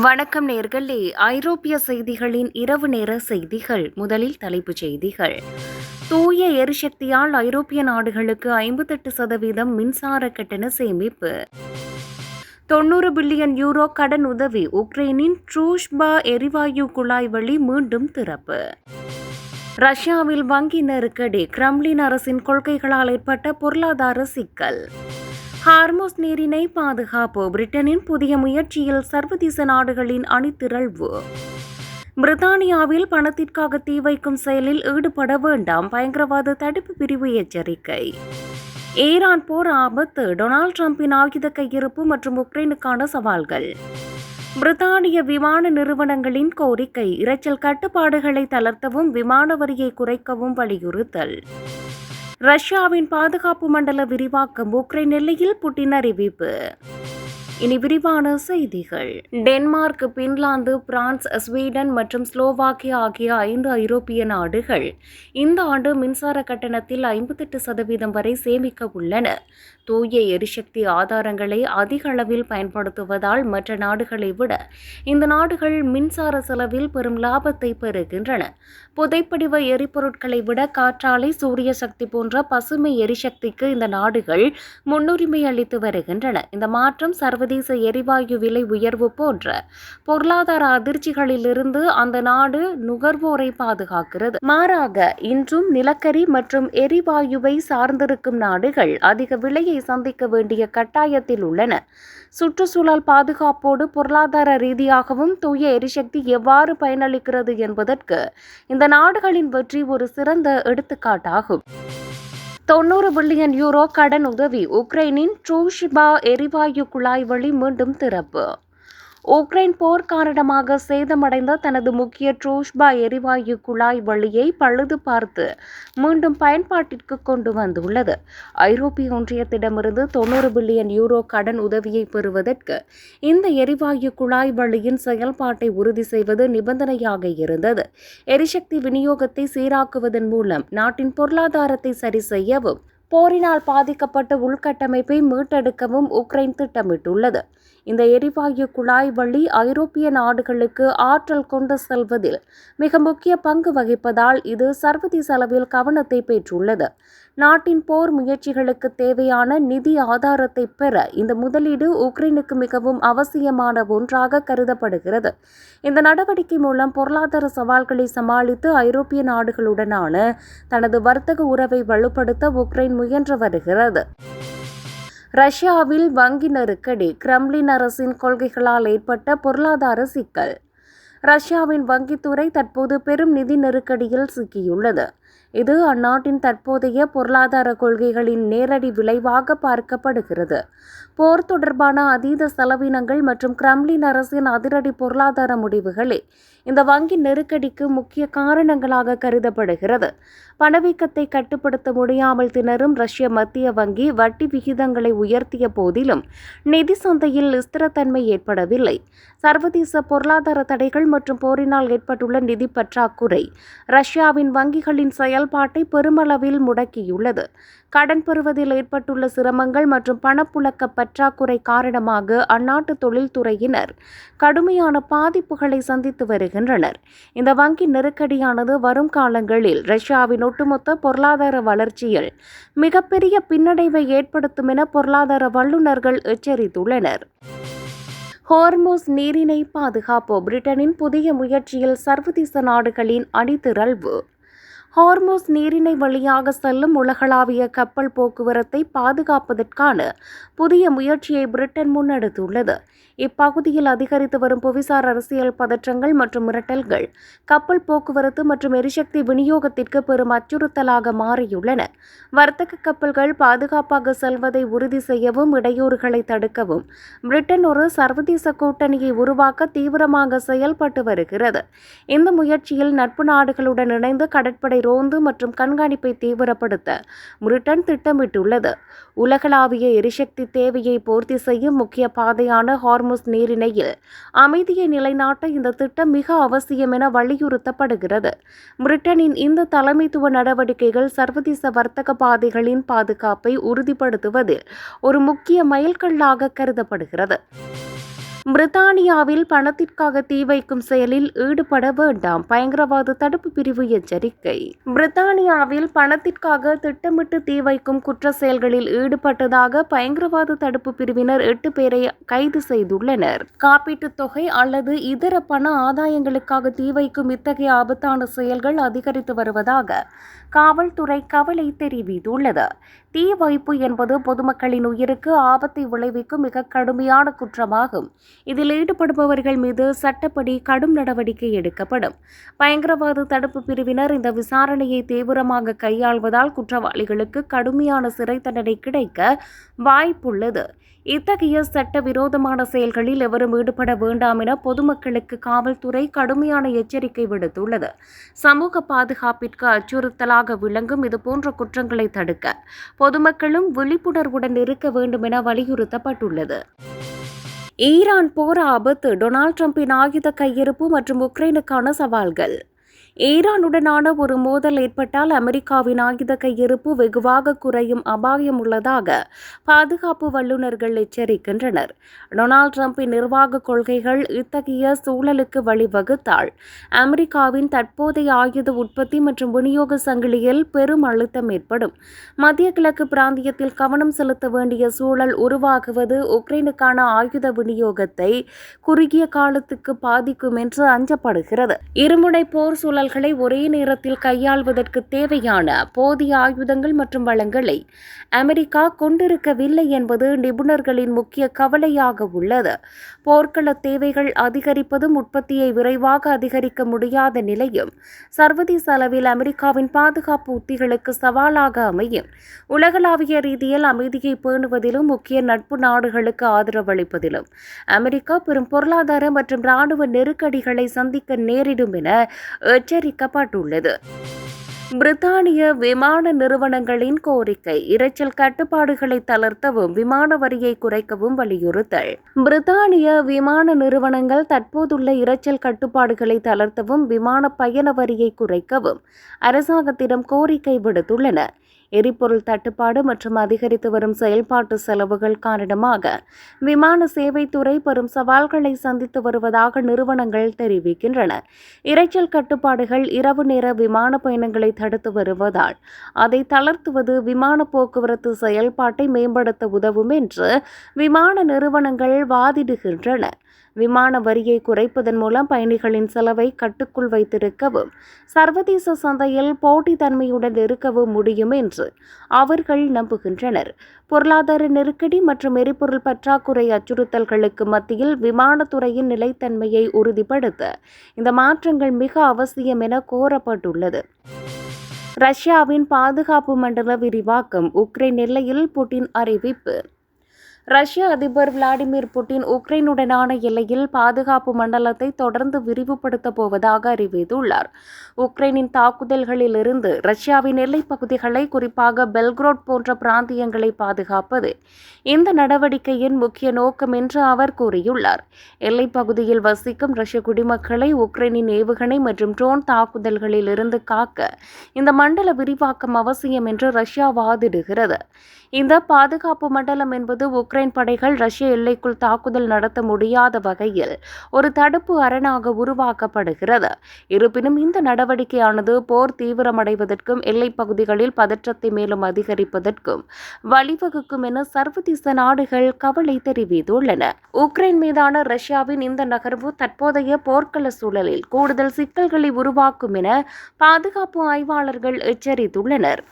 வணக்கம் நேர்களே. ஐரோப்பிய செய்திகளின் இரவு நேர செய்திகள். முதலில் தலைப்புச் செய்திகள். தூய எரிசக்தியால் ஐரோப்பிய நாடுகளுக்கு 58% மின்சார கட்டண சேமிப்பு. 90 பில்லியன் யூரோ கடன் உதவி. உக்ரைனின் ட்ரூஷ்பா எரிவாயு குழாய் வழி மீண்டும் திறப்பு. ரஷ்யாவில் வங்கி நெருக்கடி. கிரெம்ளின் அரசின் கொள்கைகளால் ஏற்பட்ட பொருளாதார சிக்கல். ஹார்முஸ் நீரிணை பாதுகாப்பு. பிரிட்டனின் புதிய முயற்சியில் சர்வதேச நாடுகளின் அணிதிரள்வு. பிரித்தானியாவில் பணத்திற்காக தீ வைக்கும் செயலில் ஈடுபட வேண்டாம், பயங்கரவாத தடுப்பு பிரிவு எச்சரிக்கை. ஈரான் போர் ஆபத்து. டொனால்ட் ட்ரம்பின் ஆயுத கையிருப்பு மற்றும் உக்ரைனுக்கான சவால்கள். பிரித்தானிய விமான நிறுவனங்களின் கோரிக்கை. இரைச்சல் கட்டுப்பாடுகளை தளர்த்தவும் விமான வரியை குறைக்கவும் வலியுறுத்தல். ரஷ்யாவின் பாதுகாப்பு மண்டல விரிவாக்கம். உக்ரைன் எல்லையில் புட்டின் அறிவிப்பு. இனி விரிவான செய்திகள். டென்மார்க், பின்லாந்து, பிரான்ஸ், ஸ்வீடன் மற்றும் ஸ்லோவாக்கியா ஆகிய 5 ஐரோப்பிய நாடுகள் இந்த ஆண்டு மின்சார கட்டணத்தில் 58% வரை சேமிக்க உள்ளன. தூய எரிசக்தி ஆதாரங்களை அதிக அளவில் பயன்படுத்துவதால் மற்ற நாடுகளை விட இந்த நாடுகள் மின்சார செலவில் பெரும் லாபத்தை பெறுகின்றன. புதைப்படிவ எரிபொருட்களை விட காற்றாலை, சூரிய சக்தி போன்ற பசுமை எரிசக்திக்கு இந்த நாடுகள் முன்னுரிமை அளித்து வருகின்றன. இந்த மாற்றம் சர்வதேச எரிவாயு விலை உயர்வு போன்ற பொருளாதார அதிர்ச்சிகளிலிருந்து அந்த நாடு நுகர்வோரை பாதுகாக்கிறது. மாறாக இன்றும் நிலக்கரி மற்றும் எரிவாயுவை சார்ந்திருக்கும் நாடுகள் அதிக விலையை சந்திக்க வேண்டிய கட்டாயத்தில் உள்ளன. சுற்றுச்சூழல் பாதுகாப்போடு பொருளாதார ரீதியாகவும் தூய எரிசக்தி எவ்வாறு பயனளிக்கிறது என்பதற்கு இந்த நாடுகளின் வெற்றி ஒரு சிறந்த எடுத்துக்காட்டாகும். 90 பில்லியன் யூரோ கடன் உதவி. உக்ரைனின் ட்ரூஷ்பா எரிவாயு குழாய் வழி மீண்டும் திறப்பு. உக்ரைன் போர் காரணமாக சேதமடைந்த தனது முக்கிய ட்ரூஷ்பா எரிவாயு குழாய் வழியை பழுது பார்த்து மீண்டும் பயன்பாட்டிற்கு கொண்டு வந்துள்ளது. ஐரோப்பிய ஒன்றியத்திடமிருந்து 90 பில்லியன் யூரோ கடன் உதவியை பெறுவதற்கு இந்த எரிவாயு குழாய் வழியின் செயல்பாட்டை உறுதி செய்வது நிபந்தனையாக இருந்தது. எரிசக்தி விநியோகத்தை சீராக்குவதன் மூலம் நாட்டின் பொருளாதாரத்தை சரி செய்யவும் போரினால் பாதிக்கப்பட்ட உள்கட்டமைப்பை மீட்டெடுக்கவும் உக்ரைன் திட்டமிட்டுள்ளது. இந்த எரிவாயு குழாய் வழி ஐரோப்பிய நாடுகளுக்கு ஆற்றல் கொண்டு செல்வதில் மிக முக்கிய பங்கு வகிப்பதால் இது சர்வதேச அளவில் கவனத்தை பெற்றுள்ளது. நாட்டின் போர் முயற்சிகளுக்கு தேவையான நிதி ஆதாரத்தை பெற இந்த முதலீடு உக்ரைனுக்கு மிகவும் அவசியமான ஒன்றாக கருதப்படுகிறது. இந்த நடவடிக்கை மூலம் பொருளாதார சவால்களை சமாளித்து ஐரோப்பிய நாடுகளுடனான தனது வர்த்தக உறவை வலுப்படுத்த உக்ரைன் முயன்று வருகிறது. ரஷ்யாவில் வங்கி நெருக்கடி. கிரெம்ளின் அரசின் கொள்கைகளால் ஏற்பட்ட பொருளாதார சிக்கல். ரஷ்யாவின் வங்கித்துறை தற்போது பெரும் நிதி நெருக்கடியில் சிக்கியுள்ளது. இது அந்நாட்டின் தற்போதைய பொருளாதார கொள்கைகளின் நேரடி விளைவாக பார்க்கப்படுகிறது. போர் தொடர்பான அதீத செலவினங்கள் மற்றும் கிரெம்ளின் அரசின் அதிரடி பொருளாதார முடிவுகளே இந்த வங்கி நெருக்கடிக்கு முக்கிய காரணங்களாக கருதப்படுகிறது. பணவீக்கத்தை கட்டுப்படுத்த முடியாமல் திணறும் ரஷ்ய மத்திய வங்கி வட்டி விகிதங்களை உயர்த்திய போதிலும் நிதி சந்தையில் ஸ்திரத்தன்மை ஏற்படவில்லை. சர்வதேச பொருளாதார தடைகள் மற்றும் போரினால் ஏற்பட்டுள்ள நிதி பற்றாக்குறை ரஷ்யாவின் வங்கிகளின் செயல்பாட்டை பெருமளவில் முடக்கியுள்ளது. கடன் பெறுவதில் ஏற்பட்டுள்ள சிரமங்கள் மற்றும் பணப்புழக்க பற்றாக்குறை காரணமாக அந்நாட்டு தொழில்துறையினர் கடுமையான பாதிப்புகளை சந்தித்து வருகின்றனர். இந்த வங்கி நெருக்கடியானது வரும் காலங்களில் ரஷ்யாவின் ஒட்டுமொத்த பொருளாதார வளர்ச்சியில் மிகப்பெரிய பின்னடைவை ஏற்படுத்தும் என பொருளாதார வல்லுநர்கள் எச்சரித்துள்ளனர். ஹார்முஸ் நீரிணை பாதுகாப்பு. பிரிட்டனின் புதிய முயற்சியில் சர்வதேச நாடுகளின் அணிதிரள்வு. ஹார்முஸ் நீரிணை வழியாக செல்லும் உலகளாவிய கப்பல் போக்குவரத்தை பாதுகாப்பதற்கான புதிய முயற்சியை பிரிட்டன் முன்னெடுத்துள்ளது. இப்பகுதியில் அதிகரித்து வரும் புவிசார் அரசியல் பதற்றங்கள் மற்றும் மிரட்டல்கள் கப்பல் போக்குவரத்து மற்றும் எரிசக்தி விநியோகத்திற்கு பெரும் அச்சுறுத்தலாக மாறியுள்ளன. வர்த்தக கப்பல்கள் பாதுகாப்பாக செல்வதை உறுதி செய்யவும் இடையூறுகளை தடுக்கவும் பிரிட்டன் ஒரு சர்வதேச கூட்டணியை உருவாக்க தீவிரமாக செயல்பட்டு வருகிறது. இந்த முயற்சியில் நட்பு நாடுகளுடன் இணைந்து கடற்படை ரோந்து மற்றும் கண்காணிப்பை தீவிரப்படுத்த பிரிட்டன் திட்டமிட்டுள்ளது. உலகளாவிய எரிசக்தி தேவையை பூர்த்தி செய்யும் முக்கிய பாதையான ஹார்முஸ் நீரிணையில் அமைதியை நிலைநாட்ட இந்த திட்டம் மிக அவசியம் என வலியுறுத்தப்படுகிறது. பிரிட்டனின் இந்த தலைமைத்துவ நடவடிக்கைகள் சர்வதேச வர்த்தக பாதைகளின் பாதுகாப்பை உறுதிப்படுத்துவதில் ஒரு முக்கிய மைல்கல்லாக கருதப்படுகிறது. பிரித்தானியாவில் பணத்திற்காக தீ வைக்கும் செயலில் ஈடுபட வேண்டாம், பயங்கரவாத தடுப்பு பிரிவு எச்சரிக்கை. பிரித்தானியாவில் பணத்திற்காக திட்டமிட்டு தீ வைக்கும் குற்ற செயல்களில் ஈடுபட்டதாக பயங்கரவாத தடுப்பு பிரிவினர் 8 பேரை கைது செய்துள்ளனர். காப்பீட்டுத் தொகை அல்லது இதர பண ஆதாயங்களுக்காக தீ வைக்கும் இத்தகைய ஆபத்தான செயல்கள் அதிகரித்து வருவதாக காவல்துறை கவலை தெரிவித்துள்ளது. தீ வைப்பு என்பது பொதுமக்களின் உயிருக்கு ஆபத்தை விளைவிக்கும் மிக கடுமையான குற்றமாகும். இதில் ஈடுபடுபவர்கள் மீது சட்டப்படி கடும் நடவடிக்கை எடுக்கப்படும். பயங்கரவாத தடுப்பு பிரிவினர் இந்த விசாரணையை தீவிரமாக கையாள்வதால் குற்றவாளிகளுக்கு கடுமையான சிறை தண்டனை கிடைக்க வாய்ப்புள்ளது. இத்தகைய சட்டவிரோதமான செயல்களில் எவரும் ஈடுபட வேண்டாம் என பொதுமக்களுக்கு காவல்துறை கடுமையான எச்சரிக்கை விடுத்துள்ளது. சமூக பாதுகாப்பிற்கு அச்சுறுத்தலாக விளங்கும் இதுபோன்ற குற்றங்களை தடுக்க பொதுமக்களும் விழிப்புணர்வுடன் இருக்க வேண்டும் என வலியுறுத்தப்பட்டுள்ளது. ஈரான் போர் ஆபத்து, டொனால்ட் ட்ரம்பின் ஆயுத கையிருப்பு மற்றும் உக்ரைனுக்கான சவால்கள். ஈரானுடனான ஒரு மோதல் ஏற்பட்டால் அமெரிக்காவின் ஆயுத கையிருப்பு வெகுவாக குறையும் அபாயம் உள்ளதாக பாதுகாப்பு வல்லுநர்கள் எச்சரிக்கின்றனர். டொனால்ட் ட்ரம்பின் நிர்வாக கொள்கைகள் இத்தகைய சூழலுக்கு வழிவகுத்தால் அமெரிக்காவின் தற்போதைய ஆயுத உற்பத்தி மற்றும் விநியோக சங்கிலியில் பெரும் அழுத்தம் ஏற்படும். மத்திய கிழக்கு பிராந்தியத்தில் கவனம் செலுத்த வேண்டிய சூழல் உருவாகுவது உக்ரைனுக்கான ஆயுத விநியோகத்தை குறுகிய காலத்துக்கு பாதிக்கும் என்று அஞ்சப்படுகிறது. இருமுனை போர் சூழல் ஒரே நேரத்தில் கையாள்வதற்கு தேவையான போதிய ஆயுதங்கள் மற்றும் வளங்களை அமெரிக்கா கொண்டிருக்கவில்லை என்பது நிபுணர்களின் முக்கிய கவலையாக உள்ளது. போர்க்கள தேவைகள் அதிகரிப்பதும் உற்பத்தியை விரைவாக அதிகரிக்க முடியாத நிலையும் சர்வதேச அளவில் அமெரிக்காவின் பாதுகாப்பு உத்திகளுக்கு சவாலாக அமையும். உலகளாவிய ரீதியில் அமைதியை பேணுவதிலும் முக்கிய நட்பு நாடுகளுக்கு ஆதரவளிப்பதிலும் அமெரிக்கா பெரும் பொருளாதார மற்றும் இராணுவ நெருக்கடிகளை சந்திக்க நேரிடும் என எச்சரிக்கப்பட்டுள்ளது. பிரித்தானிய விமான நிறுவனங்களின் கோரிக்கை, இரைச்சல் கட்டுப்பாடுகளை தளர்த்தவும் விமான வரியை குறைக்கவும் வலியுறுத்தல். பிரித்தானிய விமான நிறுவனங்கள் தற்போதுள்ள இரைச்சல் கட்டுப்பாடுகளை தளர்த்தவும் விமான பயண வரியை குறைக்கவும் அரசாங்கத்திடம் கோரிக்கை விடுத்துள்ளன. எரிபொருள் தட்டுப்பாடு மற்றும் அதிகரித்து வரும் செயல்பாட்டு செலவுகள் காரணமாக விமான சேவைத்துறை பெரும் சவால்களை சந்தித்து வருவதாக நிறுவனங்கள் தெரிவிக்கின்றன. இரைச்சல் கட்டுப்பாடுகள் இரவு நேர விமான பயணங்களை தடுத்து வருவதால் அதை தளர்த்துவது விமான போக்குவரத்து செயல்பாட்டை மேம்படுத்த உதவும் என்று விமான நிறுவனங்கள் வாதிடுகின்றன. விமான வரியை குறைப்பதன் மூலம் பயணிகளின் செலவை கட்டுக்குள் வைத்திருக்கவும் சர்வதேச சந்தையில் போட்டித்தன்மையுடன் இருக்கவும் முடியும் என்று அவர்கள் நம்புகின்றனர். பொருளாதார நெருக்கடி மற்றும் எரிபொருள் பற்றாக்குறை அச்சுறுத்தல்களுக்கு மத்தியில் விமானத்துறையின் நிலைத்தன்மையை உறுதிப்படுத்த இந்த மாற்றங்கள் மிக அவசியம் என கோரப்பட்டுள்ளது. ரஷ்யாவின் பாதுகாப்பு மண்டல விரிவாக்கம், உக்ரைன் எல்லையில் புட்டின் அறிவிப்பு. ரஷ்ய அதிபர் விளாடிமிர் புட்டின் உக்ரைனுடனான எல்லையில் பாதுகாப்பு மண்டலத்தை தொடர்ந்து விரிவுபடுத்தப் போவதாக அறிவித்துள்ளார். உக்ரைனின் தாக்குதல்களிலிருந்து ரஷ்யாவின் எல்லைப் பகுதிகளை, குறிப்பாக பெல்கிரோட் போன்ற பிராந்தியங்களை பாதுகாப்பது இந்த நடவடிக்கையின் முக்கிய நோக்கம் என்று அவர் கூறியுள்ளார். எல்லைப் பகுதியில் வசிக்கும் ரஷ்ய குடிமக்களை உக்ரைனின் ஏவுகணை மற்றும் ட்ரோன் தாக்குதல்களில் இருந்து காக்க இந்த மண்டல விரிவாக்கம் அவசியம் என்று ரஷ்யா வாதிடுகிறது. இந்த பாதுகாப்பு மண்டலம் என்பது உக்ரைன் படைகள் ரஷ்ய எல்லைக்குள் தாக்குதல் நடத்த முடியாத வகையில் ஒரு தடுப்பு அரணாக உருவாக்கப்படுகிறது. இருப்பினும் இந்த நடவடிக்கையானது போர் தீவிரமடைவதற்கும் எல்லைப் பகுதிகளில் பதற்றத்தை மேலும் அதிகரிப்பதற்கும் வழிவகுக்கும் என சர்வதேச நாடுகள் கவலை தெரிவித்துள்ளன. உக்ரைன் மீதான ரஷ்யாவின் இந்த நகர்வு தற்போதைய போர்க்கள சூழலில் கூடுதல் சிக்கல்களை உருவாக்கும் என பாதுகாப்பு ஆய்வாளர்கள் எச்சரித்துள்ளனர்.